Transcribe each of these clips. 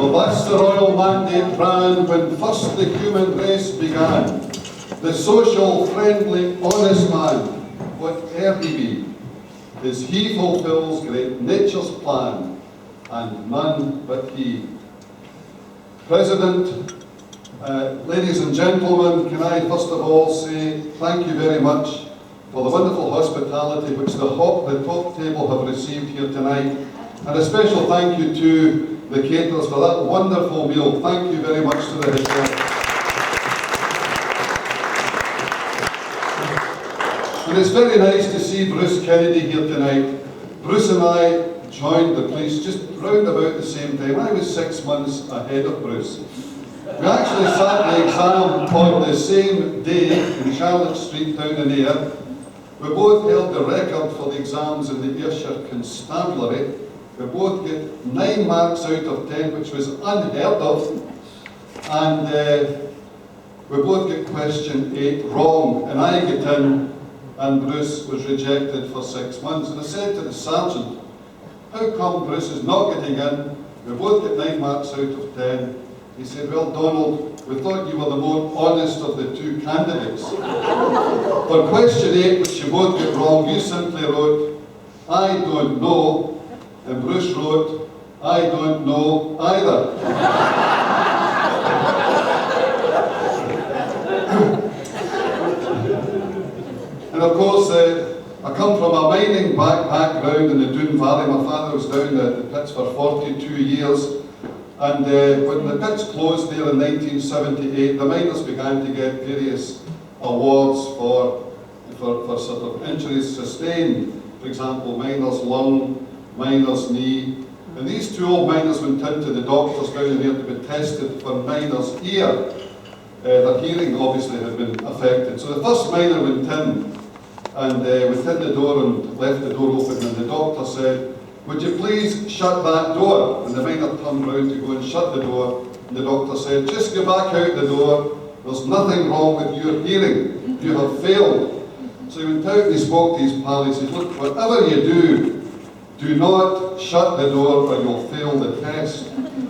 For thus the royal mandate ran when first the human race began. The social, friendly, honest man, whate'er he be, is he fulfills great nature's plan, and none but he. President, ladies and gentlemen, can I first of all say thank you very much for the wonderful hospitality which the top table have received here tonight, and a special thank you to the caterers for that wonderful meal. Thank you very much to the head chef. And it's very nice to see Bruce Kennedy here tonight. Bruce and I joined the police just round about the same time. I was 6 months ahead of Bruce. We actually sat the exam on the same day in Charlotte Street down in Ayr. We both held the record for the exams in the Ayrshire Constabulary. We both get 9 marks out of 10, which was unheard of. And we both get question 8 wrong. And I get in, and Bruce was rejected for 6 months. And I said to the sergeant, how come Bruce is not getting in? We both get 9 marks out of 10. He said, well, Donald, we thought you were the more honest of the 2 candidates. For question 8, which you both get wrong, you simply wrote, I don't know. And Bruce wrote, I don't know either. And of course, I come from a mining background in the Doon Valley. My father was down at the pits for 42 years. And when the pits closed there in 1978, the miners began to get various awards for sort of injuries sustained. For example, miner's lung, miner's knee. And these 2 old miners went into the doctors down there to be tested for miner's ear. Their hearing obviously had been affected. So the first miner went in and went in the door and left the door open, and the doctor said, would you please shut that door? And the miner turned round to go and shut the door, and the doctor said, just go back out the door, there's nothing wrong with your hearing, you have failed. So he went out and he spoke to his pal, he said, look, whatever you do not shut the door or you'll fail the test.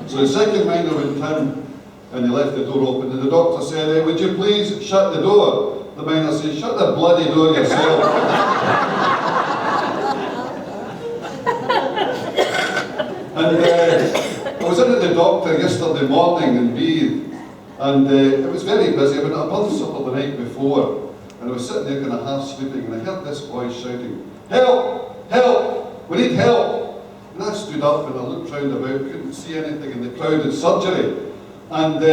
So the second miner went in and he left the door open, and the doctor said, hey, would you please shut the door? The miner said, shut the bloody door yourself. And I was in at the doctor yesterday morning in Beith, and it was very busy. I went to a pub supper the night before, and I was sitting there kind of half sleeping, and I heard this voice shouting, help, help, we need help. And I stood up and I looked round about, couldn't see anything in the crowded surgery. And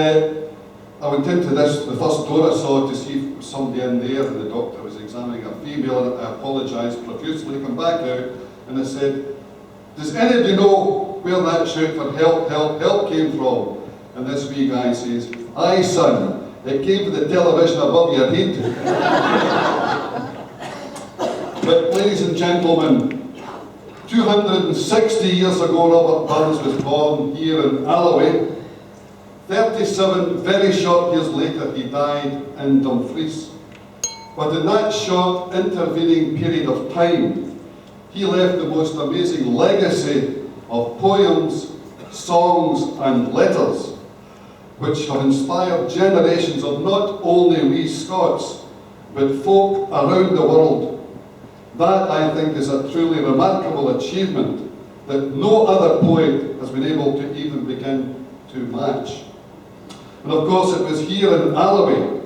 I went into the first door I saw to see if there was somebody in there, and the doctor was examining a female, and I apologised profusely, come back out, and I said, does anybody know where that shout for help, help, help came from? And this wee guy says, aye son, it came from the television above your head. But ladies and gentlemen, 260 years ago Robert Burns was born here in Alloway. 37 very short years later he died in Dumfries. But in that short intervening period of time, he left the most amazing legacy of poems, songs and letters, which have inspired generations of not only we Scots, but folk around the world. That, I think, is a truly remarkable achievement that no other poet has been able to even begin to match. And of course it was here in Alloway,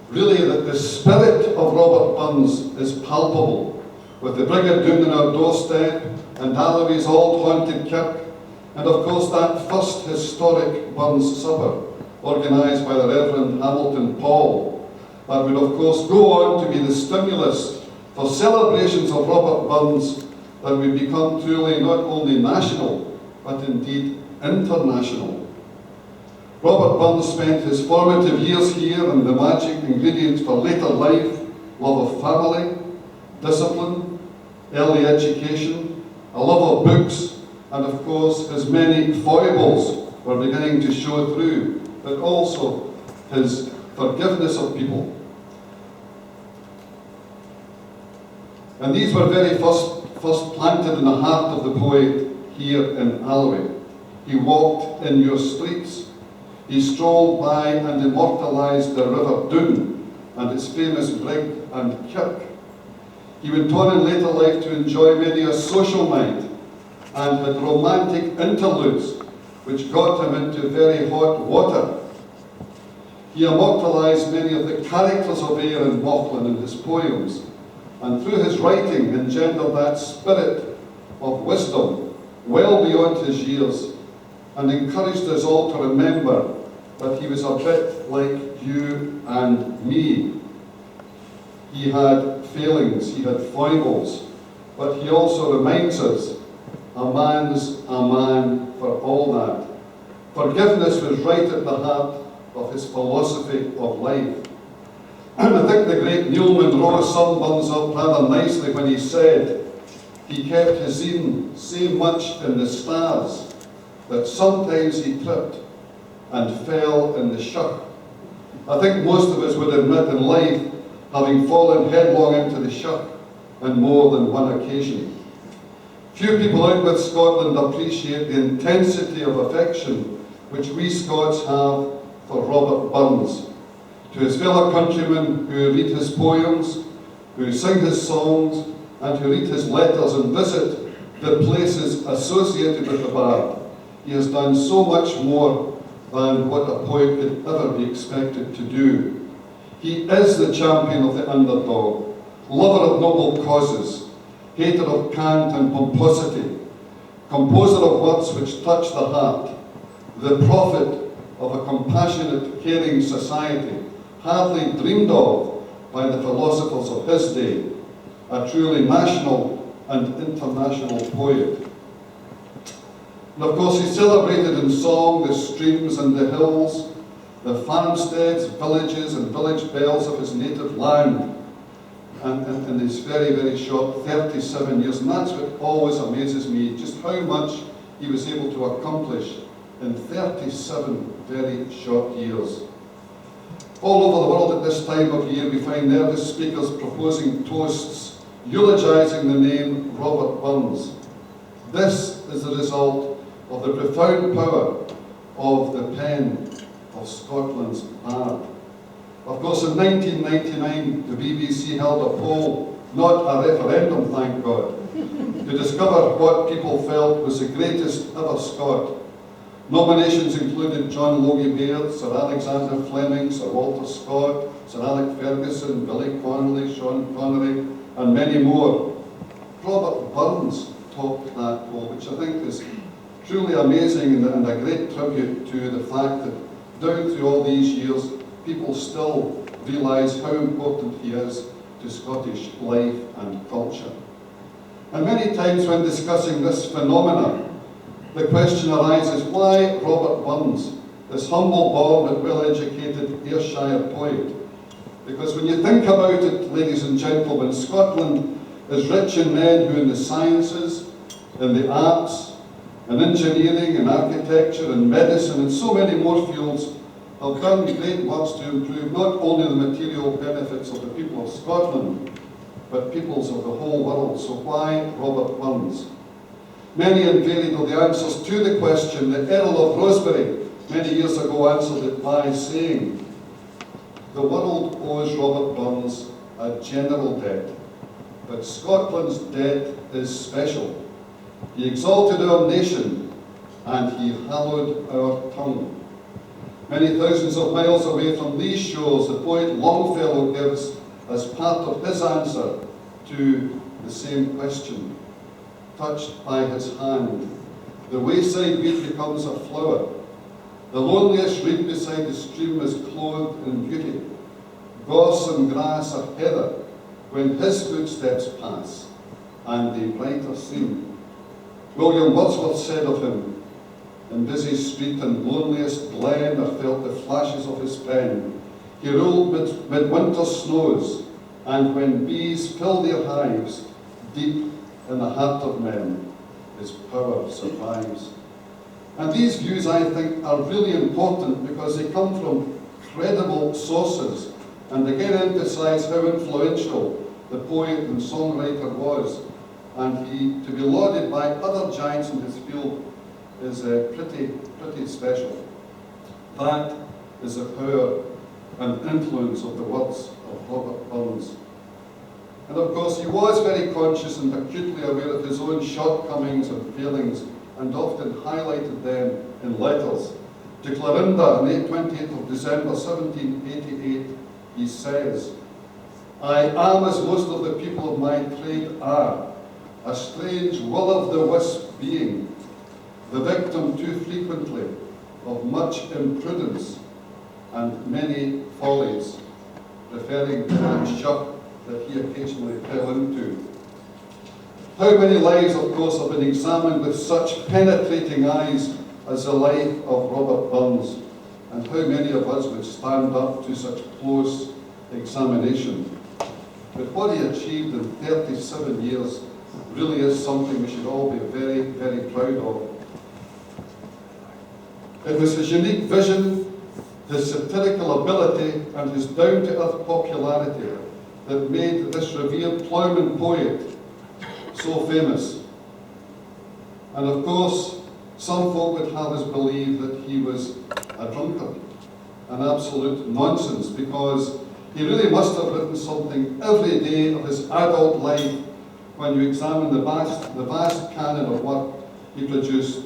really, that the spirit of Robert Burns is palpable, with the Brigid Doon on our doorstep, and Alloway's old haunted kirk, and of course that first historic Burns supper, organised by the Reverend Hamilton Paul, that would of course go on to be the stimulus for celebrations of Robert Burns that would become truly not only national, but indeed international. Robert Burns spent his formative years here, and the magic ingredients for later life, love of family, discipline, early education, a love of books, and of course his many foibles were beginning to show through, but also his forgiveness of people. And these were very first planted in the heart of the poet here in Alloway. He walked in your streets. He strolled by and immortalised the River Doon and its famous brig and kirk. He went on in later life to enjoy many a social night and had romantic interludes which got him into very hot water. He immortalised many of the characters of Ayr and Mauchline in his poems, and through his writing engendered that spirit of wisdom well beyond his years, and encouraged us all to remember that he was a bit like you and me. He had failings, he had foibles, but he also reminds us a man's a man for all that. Forgiveness was right at the heart of his philosophy of life. And I think the great Neil Monroe summed things up rather nicely when he said he kept his zine so much in the stars that sometimes he tripped and fell in the shuk. I think most of us would admit in life having fallen headlong into the shuk on more than one occasion. Few people out with Scotland appreciate the intensity of affection which we Scots have for Robert Burns. To his fellow countrymen who read his poems, who sing his songs, and who read his letters and visit the places associated with the bard, he has done so much more than what a poet could ever be expected to do. He is the champion of the underdog, lover of noble causes, hater of cant and pomposity, composer of words which touch the heart, the prophet of a compassionate, caring society, hardly dreamed of by the philosophers of his day, a truly national and international poet. And of course he celebrated in song the streams and the hills, the farmsteads, villages and village bells of his native land, and in his very, very short 37 years. And that's what always amazes me, just how much he was able to accomplish in 37 very short years. All over the world at this time of year we find nervous speakers proposing toasts, eulogising the name Robert Burns. This is the result of the profound power of the pen of Scotland's bard. Of course, in 1999, the BBC held a poll, not a referendum, thank God, to discover what people felt was the greatest ever Scot. Nominations included John Logie Baird, Sir Alexander Fleming, Sir Walter Scott, Sir Alec Ferguson, Billy Connolly, Sean Connery, and many more. Robert Burns topped that poll, which I think is truly amazing and a great tribute to the fact that down through all these years, people still realise how important he is to Scottish life and culture. And many times when discussing this phenomenon, the question arises, why Robert Burns, this humble-born but well-educated Ayrshire poet? Because when you think about it, ladies and gentlemen, Scotland is rich in men who in the sciences, in the arts, in engineering, in architecture, in medicine, and so many more fields have done great works to improve not only the material benefits of the people of Scotland, but peoples of the whole world. So why Robert Burns? Many and varied are the answers to the question. The Earl of Rosebery many years ago answered it by saying, "The world owes Robert Burns a general debt, but Scotland's debt is special. He exalted our nation, and he hallowed our tongue." Many thousands of miles away from these shores, the poet Longfellow gives as part of his answer to the same question. Touched by his hand, the wayside weed becomes a flower. The loneliest reed beside the stream is clothed in beauty. Gorse and grass are heather when his footsteps pass, and they brighter seem. William Wordsworth said of him, "In busy street and loneliest glen are felt the flashes of his pen. He ruled mid winter's snows, and when bees fill their hives, deep in the heart of men, his power survives." And these views, I think, are really important because they come from credible sources and again emphasize how influential the poet and songwriter was. And he, to be lauded by other giants in his field, is pretty special. That is the power and influence of the words of Robert Burns. And of course, he was very conscious and acutely aware of his own shortcomings and failings, and often highlighted them in letters. To Clorinda on the 28th of December 1788, he says, "I am, as most of the people of my trade are, a strange will-o'-the-wisp being, the victim too frequently of much imprudence and many follies," referring to that shock that he occasionally fell into. How many lives, of course, have been examined with such penetrating eyes as the life of Robert Burns, and how many of us would stand up to such close examination? But what he achieved in 37 years really is something we should all be very, very proud of. It was his unique vision, his satirical ability, and his down-to-earth popularity that made this revered ploughman poet so famous. And of course, some folk would have us believe that he was a drunkard, an absolute nonsense, because he really must have written something every day of his adult life when you examine the vast canon of work he produced,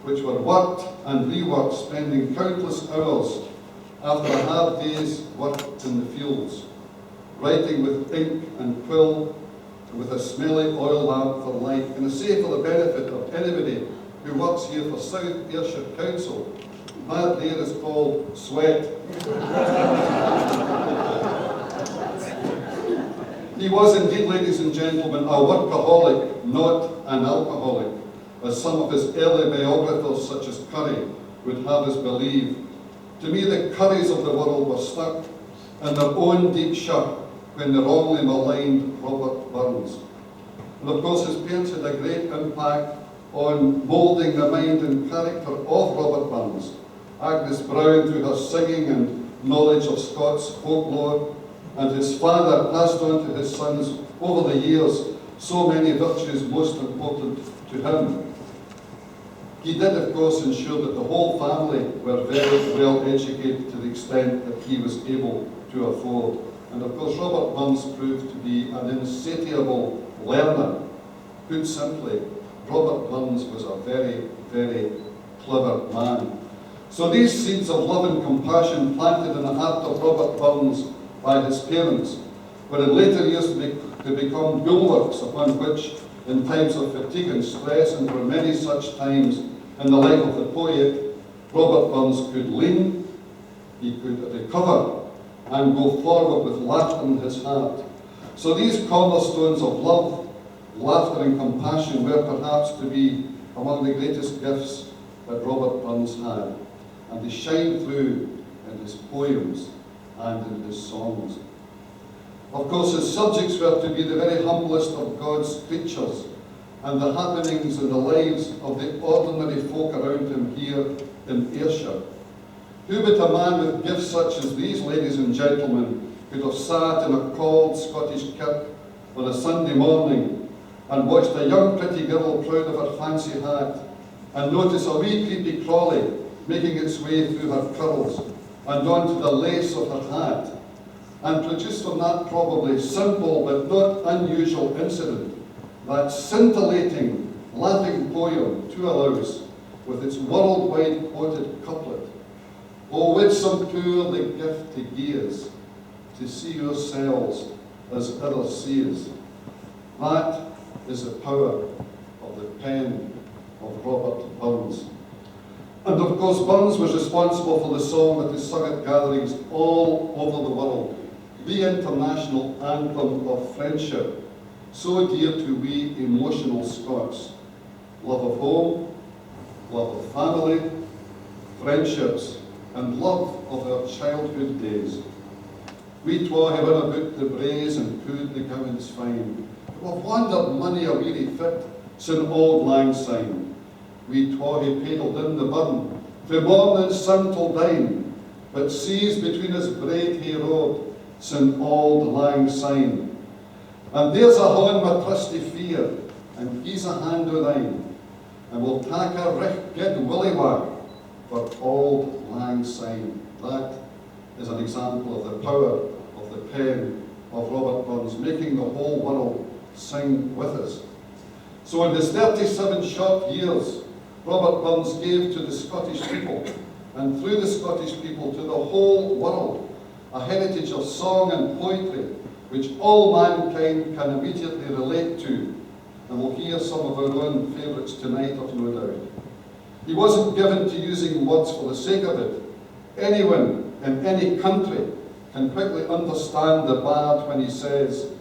which were worked and reworked, spending countless hours after a hard day's work in the fields, writing with ink and quill, with a smelly oil lamp for light, and I say for the benefit of anybody who works here for South Ayrshire Council, that there is called sweat. He was indeed, ladies and gentlemen, a workaholic, not an alcoholic, as some of his early biographers, such as Curry, would have us believe. To me, the Currys of the world were stuck in their own deep shut when they wrongly maligned Robert Burns. And of course, his parents had a great impact on moulding the mind and character of Robert Burns. Agnes Brown, through her singing and knowledge of Scots folklore, and his father passed on to his sons over the years so many virtues most important to him. He did, of course, ensure that the whole family were very well educated to the extent that he was able to afford. And of course, Robert Burns proved to be an insatiable learner. Put simply, Robert Burns was a very, very clever man. So these seeds of love and compassion planted in the heart of Robert Burns by his parents were in later years to become bulwarks upon which, in times of fatigue and stress, and for many such times in the life of the poet, Robert Burns could lean, he could recover, and go forward with laughter in his heart. So these cornerstones of love, laughter and compassion were perhaps to be among the greatest gifts that Robert Burns had, and they shine through in his poems and in his songs. Of course, his subjects were to be the very humblest of God's creatures, and the happenings and the lives of the ordinary folk around him here in Ayrshire. Who but a man with gifts such as these, ladies and gentlemen, could have sat in a cold Scottish kirk on a Sunday morning and watched a young pretty girl proud of her fancy hat, and notice a wee creepy crawly making its way through her curls and onto the lace of her hat, and produce from that probably simple but not unusual incident that scintillating, laughing poem, To a Louse, with its worldwide quoted couplet, "Oh, with some poor the gift to gi'es, to see yourselves as others sees." That is the power of the pen of Robert Burns. And of course, Burns was responsible for the song that is sung at gatherings all over the world, the international anthem of friendship, so dear to we emotional Scots. Love of home, love of family, friendships, and love of our childhood days. We twa hae run about the braes and pu'd the gowans fine. We've wandered mony a weary fit sin auld lang syne. We twa hae paddled in the burn, frae morning sun till dine, but seas between us braid hae rode sin auld lang syne. And there's a hon my trusty fear, and he's a hand o' thine. and we'll tak a rich good willywag for Auld Lang Syne. That is an example of the power of the pen of Robert Burns, making the whole world sing with us. So in his 37 short years, Robert Burns gave to the Scottish people, and through the Scottish people to the whole world, a heritage of song and poetry which all mankind can immediately relate to. And we'll hear some of our own favourites tonight, I've no doubt. He wasn't given to using words for the sake of it. Anyone in any country can quickly understand the bard when he says,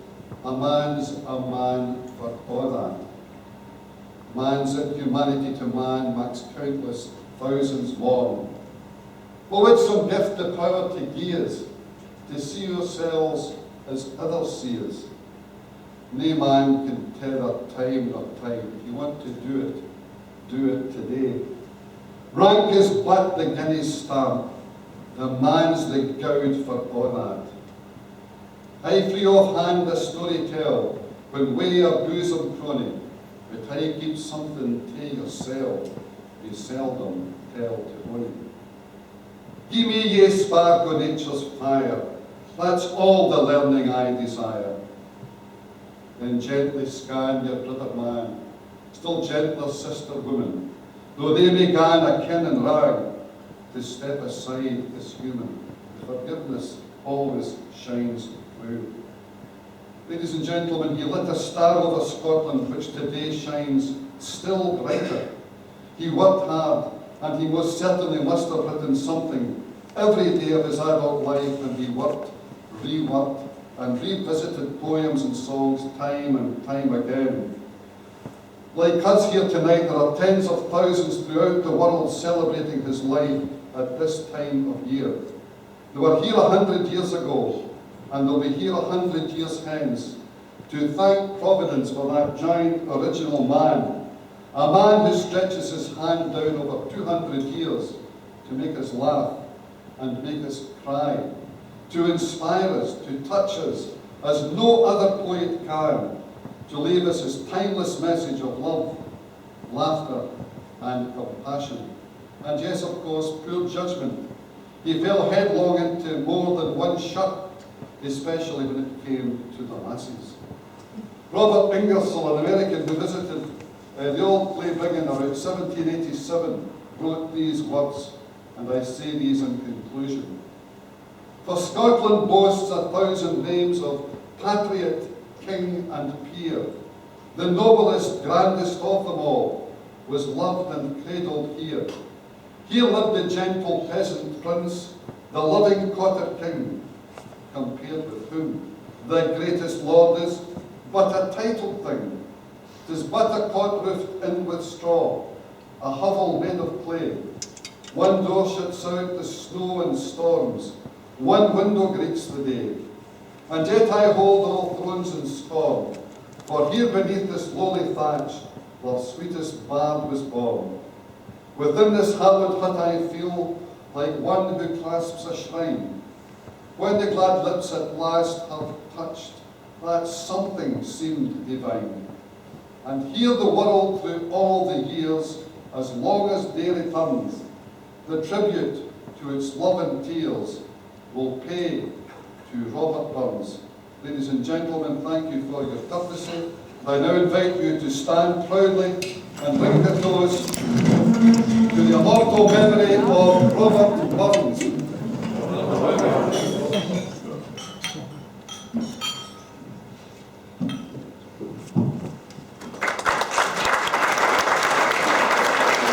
a man's a man for all that. Man's inhumanity to man makes countless thousands more. But with some gift the power to gears, to see ourselves as others see us. No man can tether time nor tide. If you want to do it today. Rank is but the guinea's stamp, the man's the gowd for all that. I free off hand a story tell, when way a bosom crony, but I keep something to yourself, you seldom tell to one. Give me ye spark o' nature's fire, that's all the learning I desire. Then gently scan your brother man, still gentler sister woman, though they may gan a kin and rag, to step aside is human. Forgiveness always shines through. Ladies and gentlemen, he lit a star over Scotland which today shines still brighter. He worked hard, and he most certainly must have written something every day of his adult life, and he worked, reworked, and revisited poems and songs time and time again. Like us here tonight, there are tens of thousands throughout the world celebrating his life at this time of year. They were here 100 years ago, and they'll be here 100 years hence, to thank Providence for that giant original man, a man who stretches his hand down over 200 years to make us laugh and make us cry, to inspire us, to touch us as no other poet can, to leave us his timeless message of love, laughter, and compassion. And yes, of course, poor judgment. He fell headlong into more than one shot, especially when it came to the lasses. Robert Ingersoll, an American who visited the old Cleibingen around 1787, wrote these words, and I say these in conclusion. For Scotland boasts 1,000 names of patriot, king, and peer. The noblest, grandest of them all was loved and cradled here. Here lived the gentle peasant prince, the loving cotter king, compared with whom the greatest lord is but a titled thing. 'Tis but a cot roofed in with straw, a hovel made of clay. One door shuts out the snow and storms, one window greets the day. And yet I hold all thrones in scorn, for here beneath this lowly thatch, love's sweetest bard was born. Within this hallowed hut I feel like one who clasps a shrine. When the glad lips at last have touched, that something seemed divine. And here the world through all the years, as long as day returns, the tribute to its love and tears will pay to Robert Burns. Ladies and gentlemen, thank you for your courtesy. I now invite you to stand proudly and link a toast to the immortal memory of Robert Burns.